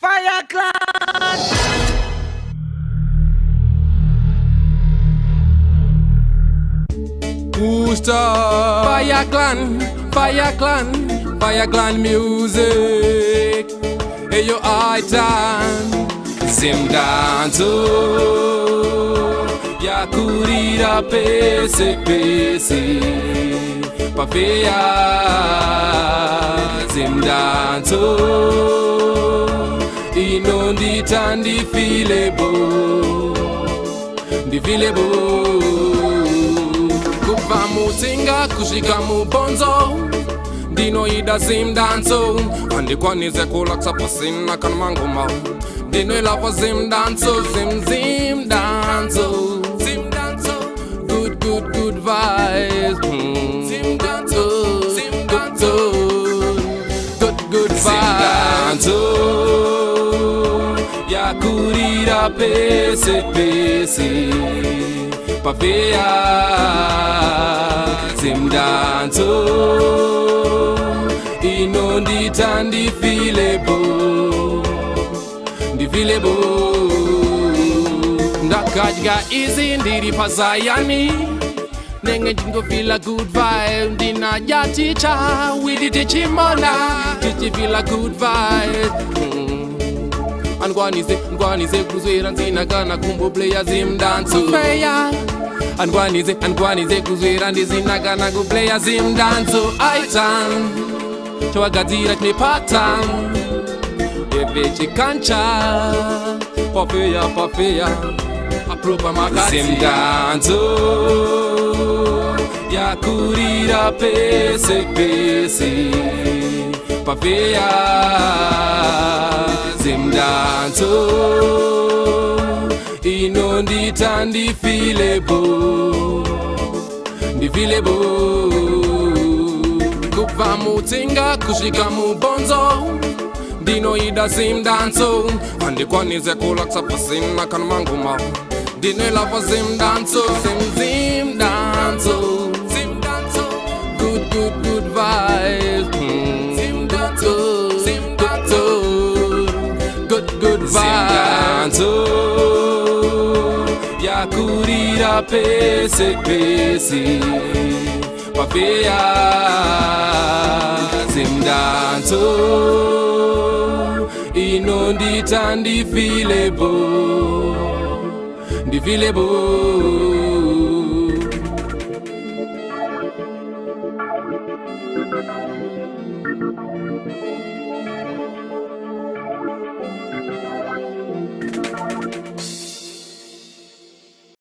Fire Clan. Booster. Fire Clan, Fire Clan, Fire Clan music. Hey yo, Aitan, Zim Danzo. Yakurira pese pese. Pafea, Zim Danzo. Inondita ndifilebo, ndifilebo. Kuva mutinga kushika mubonzo, Dino ida Zim Danzo. Andikwanize kulaksa pasina kan mangoma. Dino ilapa Zim Danzo, Zim Danzo. Zim Danzo. Good vibes. Zim Danzo. Zim Danzo. Good vibes. Zim Danzo. Yakurira pese pese. Pafea Zim Danzo. Inondita ndifilebo, ndifilebo. Ndakajga izi ndiri pazayani. Nenge jingo feel a good vibe. Ndina ya teacher, we did it chimona. Did you feel a good vibe? Angwanize kuzwera nzina kana kumbo player Zim Danzo. Feya Angwanize kuzwera ndizina kana ku player Zim Danzo. Aitan Chwagadzira knipata Evechi kancha Pafea Apropa magati Zim Danzo. Yakurira pese pese. Pafea Zim Danzo. Inondita ndifilebo, ndifilebo. Kuva mutinga kushika mubonzo, Dino ida Zim Danzo. Andikwanize kulaksa pasina kan mangoma. Dino ilapa Zim Danzo, Zim Danzo. Zim Danzo. Good vibes. Zim Danzo. Zim Danzo. Good vibes. Zim Danzo. Yakurira pese pese. Pafea Zim Danzo. Inondita ndifilebo, ndifilebo.